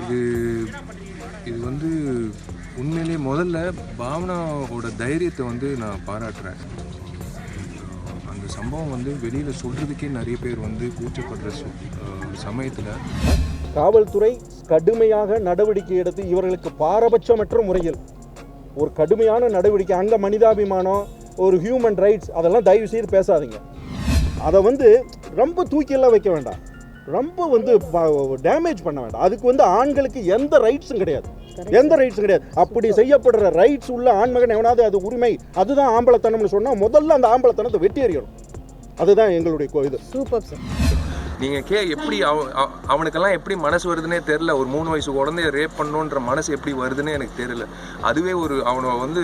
இது இது வந்து உண்மையிலே முதல்ல பாவனாவோட தைரியத்தை வந்து நான் பாராட்டுறேன். அந்த சம்பவம் வந்து வெளியில் சொல்கிறதுக்கே நிறைய பேர் வந்து கூச்சப்படுற சமயத்தில் காவல்துறை கடுமையாக நடவடிக்கை எடுத்து இவர்களுக்கு பாரபட்சமற்ற முறையில் ஒரு கடுமையான நடவடிக்கை, அங்கே மனிதாபிமானம், ஒரு ஹியூமன் ரைட்ஸ், அதெல்லாம் தயவு செய்து பேசாதீங்க. அதை வந்து ரொம்ப தூக்கியெல்லாம் வைக்க வேண்டாம், ரொம்ப வந்து டேமேஜ் பண்ண வேண்டாம். அதுக்கு வந்து ஆண்களுக்கு எந்த ரைட்ஸும் கிடையாது, எந்த ரைட்ஸும் கிடையாது. அப்படி செய்யப்படுற ரைட்ஸ் உள்ள ஆண்மகன் எவனாவது அது உரிமை, அதுதான் ஆம்பளத்தனம்னு சொன்னால் முதல்ல அந்த ஆம்பளத்தனத்தை வெட்டி எறியணும். அதுதான் எங்களுடைய இது. Super sir. நீங்கள் எப்படி அவனுக்கெல்லாம் எப்படி மனசு வருதுன்னே தெரில. ஒரு 3 வயசு குழந்தைய ரேப் பண்ணணுன்ற மனசு எப்படி வருதுன்னே எனக்கு தெரியல. அதுவே அவனை வந்து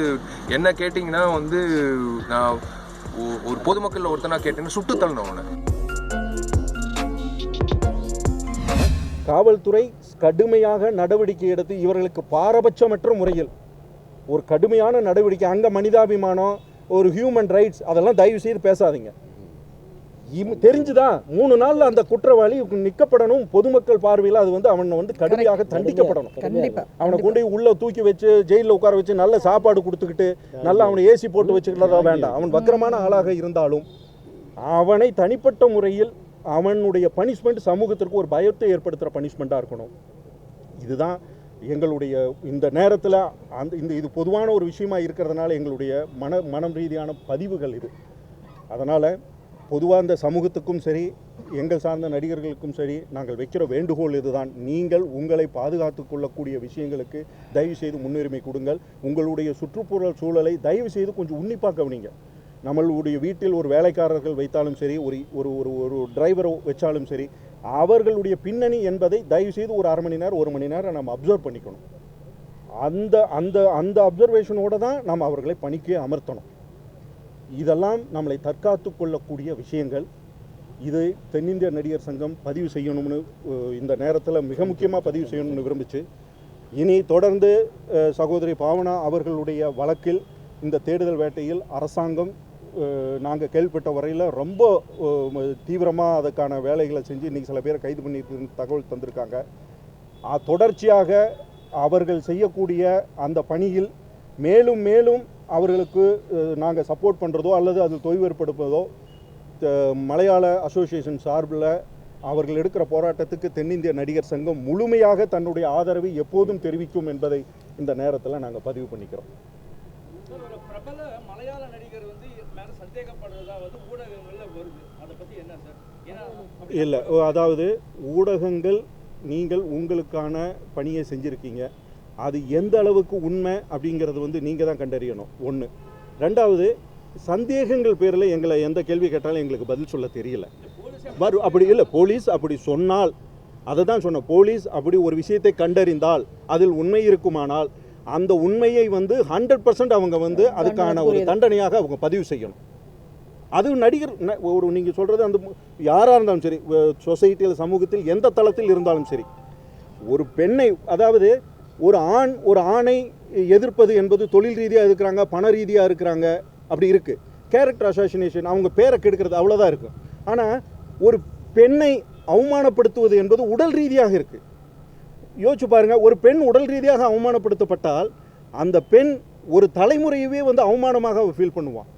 என்ன கேட்டிங்கன்னா வந்து நான் ஒரு பொதுமக்களில் ஒருத்தனா கேட்டேன்னு சுட்டு தள்ளணும் அவனை. காவல்துறை கடுமையாக நடவடிக்கை எடுத்து இவர்களுக்கு பாரபட்சமற்ற முறையில் ஒரு கடுமையான நடவடிக்கை, அங்கே மனிதாபிமானம், ஒரு ஹியூமன் ரைட்ஸ், அதெல்லாம் தயவு செய்து பேசாதீங்க. தெரிஞ்சுதான் 3 நாளில் அந்த குற்றவாளி நிற்கப்படணும். பொதுமக்கள் பார்வையில் அது வந்து அவனை வந்து கடுமையாக தண்டிக்கப்படணும். அவனை கொண்டு உள்ள தூக்கி வச்சு ஜெயிலில் உட்கார வச்சு நல்ல சாப்பாடு கொடுத்துக்கிட்டு நல்லா அவனை ஏசி போட்டு வச்சுக்கிறதா வேண்டாம். அவன் வக்கரமான ஆளாக இருந்தாலும் அவனை தனிப்பட்ட முறையில் அவனுடைய பனிஷ்மெண்ட் சமூகத்திற்கு ஒரு பயத்தை ஏற்படுத்துகிற பனிஷ்மெண்ட்டாக இருக்கணும். இதுதான் எங்களுடைய இந்த நேரத்தில் இது பொதுவான ஒரு விஷயமா இருக்கிறதுனால எங்களுடைய மனம் ரீதியான பதிவுகள் இது. அதனால் பொதுவாக இந்த சமூகத்துக்கும் சரி, எங்கள் சார்ந்த நடிகர்களுக்கும் சரி, நாங்கள் வைக்கிற வேண்டுகோள் இதுதான். நீங்கள் உங்களை பாதுகாத்து கொள்ளக்கூடிய விஷயங்களுக்கு தயவு செய்து முன்னுரிமை கொடுங்கள். உங்களுடைய சுற்றுப்புற சூழலை தயவு செய்து கொஞ்சம் உன்னிப்பாக கவனிங்க. நம்மளுடைய வீட்டில் ஒரு வேலைக்காரர்கள் வைத்தாலும் சரி, ஒரு ஒரு ஒரு டிரைவரை வச்சாலும் சரி, அவர்களுடைய பின்னணி என்பதை தயவு செய்து ஒரு 1/2 மணி நேரம் 1 மணி நேரம் நம்ம அப்சர்வ் பண்ணிக்கணும். அந்த அந்த அந்த அப்சர்வேஷனோடு தான் நாம் அவர்களை பணிக்கு அமர்த்தணும். இதெல்லாம் நம்மளை தற்காத்து கொள்ளக்கூடிய விஷயங்கள். இது தென்னிந்திய நடிகர் சங்கம் பதிவு செய்யணும்னு இந்த நேரத்தில் மிக முக்கியமாக பதிவு செய்யணும்னு விரும்பிச்சு, இனி தொடர்ந்து சகோதரி பாவனா அவர்களுடைய வழக்கில் இந்த தேடுதல் வேட்டையில் அரசாங்கம் நாங்கள் கேள்விப்பட்ட வரையில் ரொம்ப தீவிரமாக அதுக்கான வேலைகளை செஞ்சு இன்றைக்கி சில பேரை கைது பண்ணியிருக்குன்னு தகவல் தந்திருக்காங்க. தொடர்ச்சியாக அவர்கள் செய்யக்கூடிய அந்த பணியில் மேலும் மேலும் அவர்களுக்கு நாங்கள் சப்போர்ட் பண்ணுறதோ அல்லது அது தொய்வு ஏற்படுத்துவதோ மலையாள அசோசியேஷன் சார்பில் அவர்கள் எடுக்கிற போராட்டத்துக்கு தென்னிந்திய நடிகர் சங்கம் முழுமையாக தன்னுடைய ஆதரவை எப்போதும் தெரிவிக்கும் என்பதை இந்த நேரத்தில் நாங்கள் பதிவு பண்ணிக்கிறோம். பிரபல மலையாள நடிகர் வந்து மேலே சந்தேகப்படுறதா வந்து ஊடகங்களில் வருது, அதை பற்றி என்ன சார்? இல்லை, அதாவது ஊடகங்கள் நீங்கள் உங்களுக்கான பணியை செஞ்சுருக்கீங்க, அது எந்த அளவுக்கு உண்மை அப்படிங்கிறது வந்து நீங்கள் தான் கண்டறியணும். 1. 2வது, சந்தேகங்கள் பேரில் எங்களை எந்த கேள்வி கேட்டாலும் எங்களுக்கு பதில் சொல்ல தெரியல. அப்படி இல்லை, போலீஸ் அப்படி சொன்னால், அதை தான் சொன்னோம், போலீஸ் அப்படி ஒரு விஷயத்தை கண்டறிந்தால் அதில் உண்மை இருக்குமானால் அந்த உண்மையை வந்து 100% அவங்க வந்து அதுக்கான ஒரு தண்டனையாக அவங்க பதிவு செய்யணும். அது நடிகர் நீங்கள் சொல்கிறது அந்த யாராக இருந்தாலும் சரி, சொசைட்டியில் சமூகத்தில் எந்த தளத்தில் இருந்தாலும் சரி, ஒரு பெண்ணை, அதாவது ஒரு ஆணை எதிர்ப்பது என்பது தொழில் ரீதியாக இருக்கிறாங்க, பண ரீதியாக இருக்கிறாங்க, அப்படி இருக்குது. கேரக்டர் அசாசினேஷன், அவங்க பேரை கெடுக்கிறது, அவ்வளோதான் இருக்கும். ஆனால் ஒரு பெண்ணை அவமானப்படுத்துவது என்பது உடல் ரீதியாக இருக்குது. யோசிச்சு பாருங்கள், ஒரு பெண் உடல் ரீதியாக அவமானப்படுத்தப்பட்டால் அந்த பெண் ஒரு தலைமுறையவே வந்து அவமானமாக ஃபீல் பண்ணுவான்.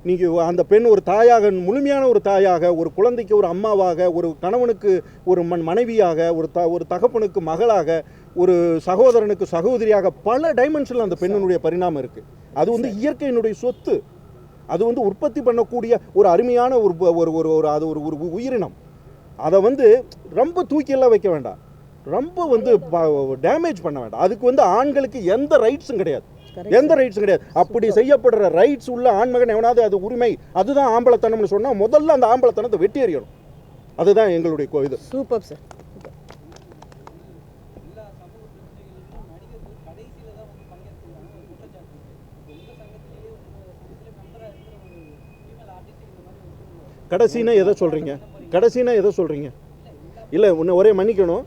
நீங்கள் அந்த பெண் ஒரு தாயாக, முழுமையான ஒரு தாயாக, ஒரு குழந்தைக்கு ஒரு அம்மாவாக, ஒரு கணவனுக்கு ஒரு மனைவியாக, ஒரு தகப்பனுக்கு மகளாக, ஒரு சகோதரனுக்கு சகோதரியாக, பல டைமென்ஷனில் அந்த பெண்ணினுடைய பரிணாமம் இருக்குது. அது வந்து இயற்கையினுடைய சொத்து. அது வந்து உற்பத்தி பண்ணக்கூடிய ஒரு அருமையான அது ஒரு உயிரினம். அதை வந்து ரொம்ப தூக்கியெல்லாம் வைக்க வேண்டாம், ரொம்ப வந்து டேமேஜ் பண்ண வேண்டாம். அதுக்கு வந்து ஆண்களுக்கு எந்த ரைட்ஸும் கிடையாது, எந்த ரைட்ஸும் கிடையாது. அப்படி செய்யப்படுற ரைட்ஸ் உள்ள ஆண்மகன் எவனாவது அது உரிமை, அதுதான் ஆம்பளத்தனம்னு சொன்னால் முதல்ல அந்த ஆம்பளத்தனத்தை வெட்டி எறியணும். அதுதான் எங்களுடைய இது. Super sir. கடைசினா எதை சொல்கிறீங்க? இல்லை, ஒரே மன்னிக்கணும்,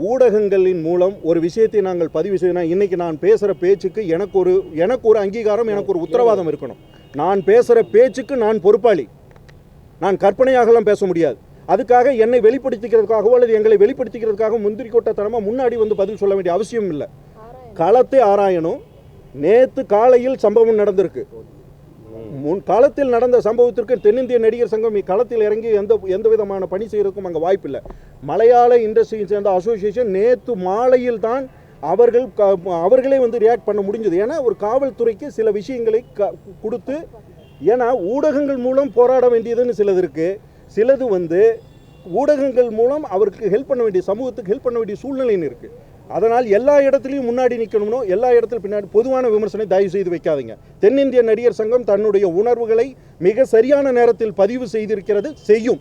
ஊடகங்களின் மூலம் ஒரு விஷயத்தை நாங்கள் பதிவு செய்யணும். இன்றைக்கி நான் பேசுகிற பேச்சுக்கு எனக்கு ஒரு அங்கீகாரம், எனக்கு ஒரு உத்தரவாதம் இருக்கணும். நான் பேசுகிற பேச்சுக்கு நான் பொறுப்பாளி. நான் கற்பனையாகலாம் பேச முடியாது. அதுக்காக என்னை வெளிப்படுத்திக்கிறதுக்காகவோ அல்லது எங்களை வெளிப்படுத்திக்கிறதுக்காக முந்திரி கொட்டத்தனமாக முன்னாடி வந்து பதில் சொல்ல வேண்டிய அவசியம் இல்லை. களத்தை ஆராயணும். நேற்று காலையில் சம்பவம் நடந்திருக்கு. காலத்தில் நடந்த சம்பவத்திற்கு தென்னிந்திய நடிகர் சங்கம் களத்தில் இறங்கி எந்த விதமான பணி செய்யறதுக்கும் அங்கே வாய்ப்பு இல்லை. மலையாள இண்டஸ்ட்ரியை சேர்ந்த அசோசியேஷன் நேற்று மாலையில் தான் அவர்களே வந்து ரியாக்ட் பண்ண முடிஞ்சது. ஏன்னா ஒரு காவல்துறைக்கு சில விஷயங்களை கொடுத்து, ஏன்னா ஊடகங்கள் மூலம் போராட வேண்டியதுன்னு சிலது இருக்குது. சிலது வந்து ஊடகங்கள் மூலம் அவருக்கு ஹெல்ப் பண்ண வேண்டிய, சமூகத்துக்கு ஹெல்ப் பண்ண வேண்டிய சூழ்நிலைன்னு இருக்குது. அதனால் எல்லா இடத்துலையும் முன்னாடி நிற்கணும்னோ எல்லா இடத்துலையும் பின்னாடி பொதுவான விமர்சனம் தயவு செய்து வைக்காதீங்க. தென்னிந்திய நடிகர் சங்கம் தன்னுடைய உணர்வுகளை மிக சரியான நேரத்தில் பதிவு செய்திருக்கிறது, செய்யும்.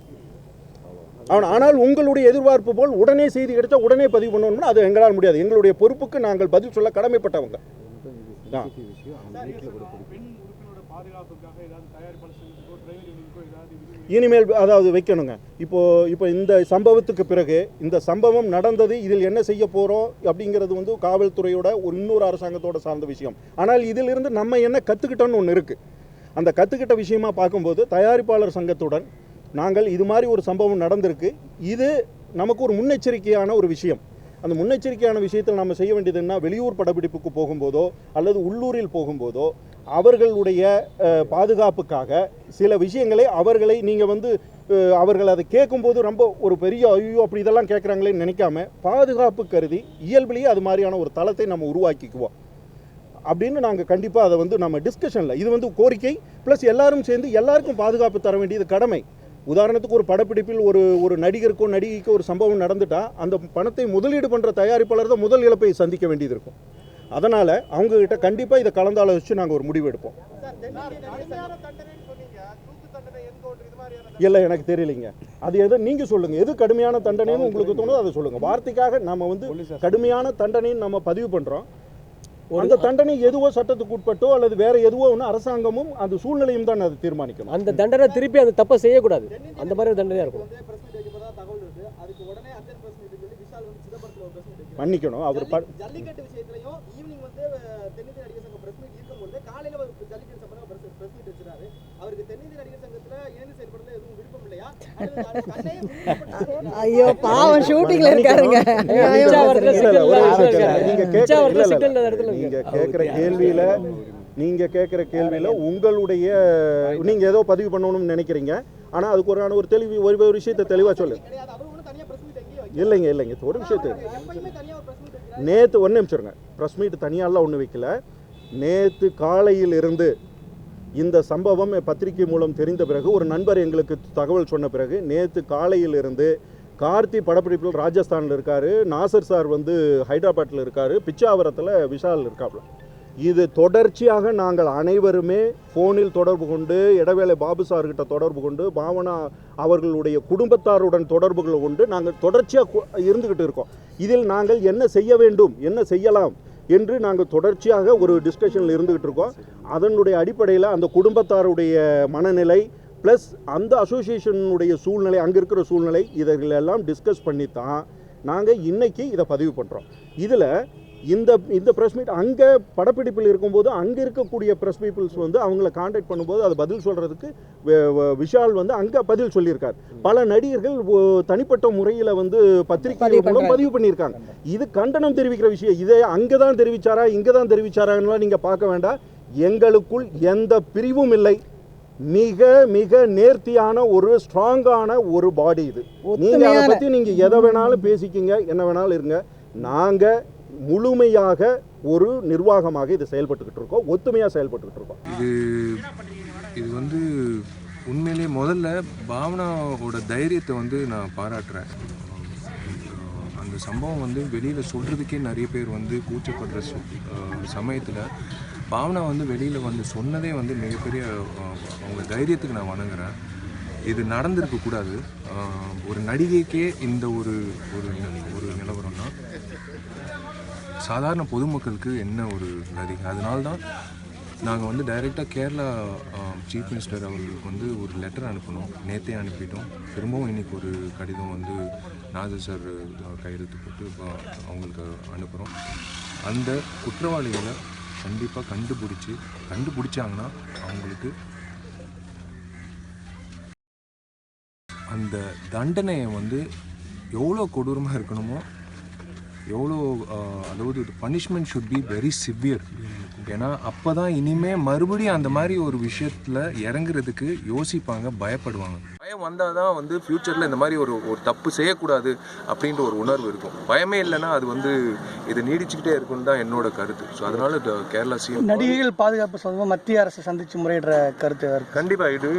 ஆனால் உங்களுடைய எதிர்பார்ப்பு போல் உடனே செய்தி கிடைச்சா உடனே பதிவு பண்ணணும்னா அது எங்களால் முடியாது. எங்களுடைய பொறுப்புக்கு நாங்கள் பதில் சொல்ல கடமைப்பட்டவங்க. இனிமேல் அதாவது வைக்கணுங்க. இப்போ இந்த சம்பவத்துக்கு பிறகு, இந்த சம்பவம் நடந்தது, இதில் என்ன செய்ய போகிறோம் அப்படிங்கிறது வந்து காவல்துறையோட இன்னொரு அரசாங்கத்தோட சார்ந்த விஷயம். ஆனால் இதிலிருந்து நம்ம என்ன கற்றுக்கிட்டோன்னு ஒன்று இருக்குது. அந்த கற்றுக்கிட்ட விஷயமா பார்க்கும்போது தயாரிப்பாளர் சங்கத்துடன் நாங்கள் இது மாதிரி ஒரு சம்பவம் நடந்திருக்கு, இது நமக்கு ஒரு முன்னெச்சரிக்கையான ஒரு விஷயம். அந்த முன்னெச்சரிக்கையான விஷயத்தில் நம்ம செய்ய வேண்டியதுன்னா, வெளியூர் படப்பிடிப்புக்கு போகும்போதோ அல்லது உள்ளூரில் போகும்போதோ அவர்களுடைய பாதுகாப்புக்காக சில விஷயங்களை நீங்கள் வந்து அவர்கள் அதை கேட்கும்போது ரொம்ப ஒரு பெரிய ஐயோ அப்படி இதெல்லாம் கேட்குறாங்களேன்னு நினைக்காம, பாதுகாப்பு கருதி இயல்பிலேயே அது மாதிரியான ஒரு தளத்தை நம்ம உருவாக்கிக்குவோம் அப்படின்னு நாங்கள் கண்டிப்பாக அதை வந்து நம்ம டிஸ்கஷனில், இது வந்து கோரிக்கை ப்ளஸ் எல்லாரும் சேர்ந்து எல்லாருக்கும் பாதுகாப்பு தர வேண்டியது கடமை. உதாரணத்துக்கு ஒரு படப்பிடிப்பில் ஒரு நடிகருக்கோ நடிகைக்கோ ஒரு சம்பவம் நடந்துட்டா அந்த பணத்தை முதலீடு பண்ணுற தயாரிப்பாளர் தான் முதல் இழப்பை சந்திக்க வேண்டியது இருக்கும். அதனால் அவங்கக்கிட்ட கண்டிப்பாக இதை கலந்தாலோசித்து நாங்கள் ஒரு முடிவு எடுப்போம். இல்லை, எனக்கு தெரியலைங்க. அது எது நீங்கள் சொல்லுங்கள், எது கடுமையான தண்டனைன்னு உங்களுக்கு தோணுதோ அதை சொல்லுங்கள். வார்த்தைக்காக நம்ம வந்து கடுமையான தண்டனைன்னு நம்ம பதிவு பண்ணுறோம். அந்த தண்டனை எதுவோ சட்டத்துக்கு உட்பட்டோ அல்லது வேற எதுவோ ஒன்று அரசாங்கமும் அந்த சூழ்நிலையும் தான் அது தீர்மானிக்கணும். அந்த தண்டனை திருப்பி அந்த தப்பை செய்யக்கூடாது, அந்த மாதிரி தண்டனையாக இருக்கும். மன்னிக்கணும், அவர் ஜல்லிக்கட்டு விஷயத்திலையும் ஈவினிங் வந்து தென்னிந்திய நடிகர் சங்கம் பிரஸ் மீட் இருக்கும்போது காலையில ஒரு ஜல்லிக்கட்டு சம்பந்தமா பிரஸ் மீட் வச்சிருக்காரு. அவருக்கு தென்னிந்திய நடிகர் சங்கத்துல இணைந்து செயல்படுறதுல எதுவும் விருப்பம் இல்லையா? ஐயோ பாவம், ஷூட்டிங்ல இருக்காருங்க. நீங்க கேட்குற கேள்வியில உங்களுடைய நீங்க ஏதோ பதிவு பண்ணணும்னு நினைக்கிறீங்க. ஆனா அதுக்கு ஒரு தெளிவு, ஒரு விஷயத்தை தெளிவா சொல்லு. இல்லைங்க ஒரு விஷயத்தை நேற்று ஒன்று நிமிஷங்க, ப்ரெஸ் மீட் தனியாலாம் ஒன்று வைக்கல. நேற்று காலையில் இருந்து இந்த சம்பவம் பத்திரிகை மூலம் தெரிந்த பிறகு, ஒரு நண்பர் எங்களுக்கு தகவல் சொன்ன பிறகு, நேற்று காலையில் இருந்து கார்த்தி படப்பிடிப்பில் ராஜஸ்தானில் இருக்கார், நாசர் சார் வந்து ஹைதராபாத்தில் இருக்கார், பிச்சாவரத்தில் விஷால் இருக்காப்புல. இது தொடர்ச்சியாக நாங்கள் அனைவருமே ஃபோனில் தொடர்பு கொண்டு, இடவேளை பாபு சார்கிட்ட தொடர்பு கொண்டு, பாவனா அவர்களுடைய குடும்பத்தாருடன் தொடர்புகள் கொண்டு நாங்கள் தொடர்ச்சியாக இருந்துக்கிட்டு இருக்கோம். இதில் நாங்கள் என்ன செய்ய வேண்டும், என்ன செய்யலாம் என்று நாங்கள் தொடர்ச்சியாக ஒரு டிஸ்கஷனில் இருந்துக்கிட்டு இருக்கோம். அதனுடைய அடிப்படையில் அந்த குடும்பத்தாருடைய மனநிலை ப்ளஸ் அந்த அசோசியேஷனுடைய சூழ்நிலை, அங்கே இருக்கிற சூழ்நிலை, இதெல்லாம் டிஸ்கஸ் பண்ணி தான் நாங்கள் இன்றைக்கி இதை பதிவு பண்ணுறோம். இதில் இந்த ப்ரெஸ் மீட் அங்கே படப்பிடிப்பில் இருக்கும்போது அங்கே இருக்கக்கூடிய ப்ரெஸ் பீப்புள்ஸ் வந்து அவங்கள காண்டாக்ட் பண்ணும்போது அது பதில் சொல்கிறதுக்கு விஷால் வந்து அங்கே பதில் சொல்லியிருக்கார். பல நடிகர்கள் தனிப்பட்ட முறையில் வந்து பத்திரிகை மூலம் பதிவு பண்ணியிருக்காங்க. இது கண்டனம் தெரிவிக்கிற விஷயம். இதை அங்கே தான் தெரிவித்தாரா இங்கே தான் தெரிவித்தாரான்லாம் நீங்கள் பார்க்க வேண்டாம். எங்களுக்குள் எந்த பிரிவும் இல்லை. மிக மிக நேர்த்தியான ஒரு ஸ்ட்ராங்கான ஒரு பாடி இது. நீங்கள் அதை பற்றி நீங்கள் எதை வேணாலும் பேசிக்கிங்க, என்ன வேணாலும் இருங்க. நாங்கள் முழுமையாக ஒரு நிர்வாகமாக இது செயல்பட்டுக்கிட்டு இருக்கோம், ஒத்துமையாக செயல்பட்டுக்கிட்டு இருக்கோம். இது வந்து உண்மையிலே முதல்ல பாவனாவோட தைரியத்தை வந்து நான் பாராட்டுறேன். அந்த சம்பவம் வந்து வெளியில் சொல்கிறதுக்கே நிறைய பேர் வந்து கூச்சப்படுற சமயத்தில் பாவனா வந்து வெளியில் வந்து சொன்னதே வந்து மிகப்பெரிய அவங்க தைரியத்துக்கு நான் வணங்குறேன். இது நடந்திருக்கக்கூடாது. ஒரு நடிகைக்கே இந்த ஒரு நிலவரம்னா சாதாரண பொதுமக்களுக்கு என்ன ஒரு கதி. அதனால தான் நாங்கள் வந்து டைரெக்டாக கேரளா சீஃப் மினிஸ்டர் அவர்களுக்கு வந்து ஒரு லெட்டர் அனுப்பணும். நேற்றே அனுப்பிட்டோம். திரும்பவும் இன்றைக்கி ஒரு கடிதம் வந்து நாசர் சார் கையெழுத்து போட்டு இப்போ அவங்களுக்கு அனுப்புகிறோம். அந்த குற்றவாளிகளை கண்டிப்பாக கண்டுபிடிச்சாங்கன்னா அவங்களுக்கு அந்த தண்டனையை வந்து எவ்வளோ கொடூரமாக இருக்கணுமோ எவ்வளோ அதாவது punishment should be very severe. ஏன்னா அப்போ தான் இனிமேல் மறுபடியும் அந்த மாதிரி ஒரு விஷயத்தில் இறங்குறதுக்கு யோசிப்பாங்க, பயப்படுவாங்க. பயம் வந்தால் தான் வந்து ஃப்யூச்சரில் இந்த மாதிரி ஒரு தப்பு செய்யக்கூடாது அப்படின்ற ஒரு உணர்வு இருக்கும். பயமே இல்லைன்னா அது வந்து இது நீடிச்சுக்கிட்டே இருக்குன்னு தான் என்னோட கருத்து. ஸோ அதனால கேரளா சிஎம் நடிகைகள் பாதுகாப்பு சம்பந்தமாக மத்திய அரசு சந்தித்து முறையிடுற கருத்து கண்டிப்பாக இது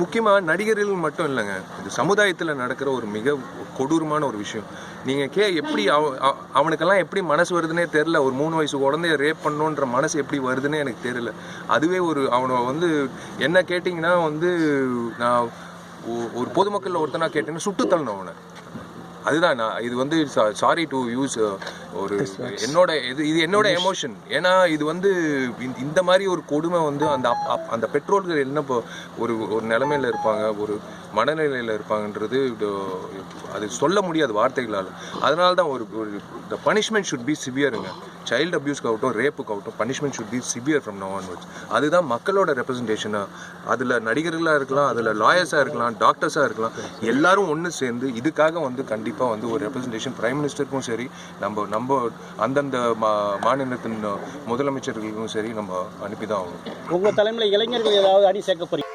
முக்கியமாக நடிகர்கள் மட்டும் இல்லைங்க, இது சமுதாயத்தில் நடக்கிற ஒரு மிக கொடூரமான ஒரு விஷயம். நீங்கள் எப்படி அவனுக்கெல்லாம் எப்படி மனசு வருதுன்னே தெரில. ஒரு 3 வயசு குழந்தைய ரேப் பண்ணணுன்ற மனசு எப்படி வருதுன்னே எனக்கு தெரியல. அதுவே அவனை வந்து என்ன கேட்டிங்கன்னா வந்து நான் ஒரு பொதுமக்களில் ஒருத்தனா கேட்டேன்னா சுட்டு தள்ளணும் அவனை. அதுதான் நான் இது வந்து சாரி டு யூஸ் ஒரு இது என்னோட எமோஷன். ஏன்னா இது வந்து இந்த மாதிரி ஒரு கொடுமை வந்து அந்த பெற்றோர்கள் என்ன இப்போ ஒரு நிலைமையில் இருப்பாங்க, ஒரு மனநிலையில் இருப்பாங்கன்றது அது சொல்ல முடியாது வார்த்தைகளால். அதனால தான் த பனிஷ்மெண்ட் ஷுட் பி சிவியருங்க. சைல்டு அப்யூஸ்க்காகட்டும் ரேப்புக்காகட்டும் punishment should be severe from now onwards. அதுதான் மக்களோட ரெப்ரசன்டேஷனாக. அதில் நடிகர்களாக இருக்கலாம், அதில் லாயர்ஸாக இருக்கலாம், டாக்டர்ஸாக இருக்கலாம், எல்லாரும் ஒன்று சேர்ந்து இதுக்காக வந்து கண்டிப்பாக வந்து ஒரு ரெப்ரசன்டேஷன் பிரைம் மினிஸ்டருக்கும் சரி, நம்ம அந்தந்த மாநிலத்தின் முதலமைச்சர்களுக்கும் சரி நம்ம அனுப்பி தான் ஆகணும். உங்கள் தலைமையில் இளைஞர்கள் ஏதாவது அணி சேர்க்க போறீங்க?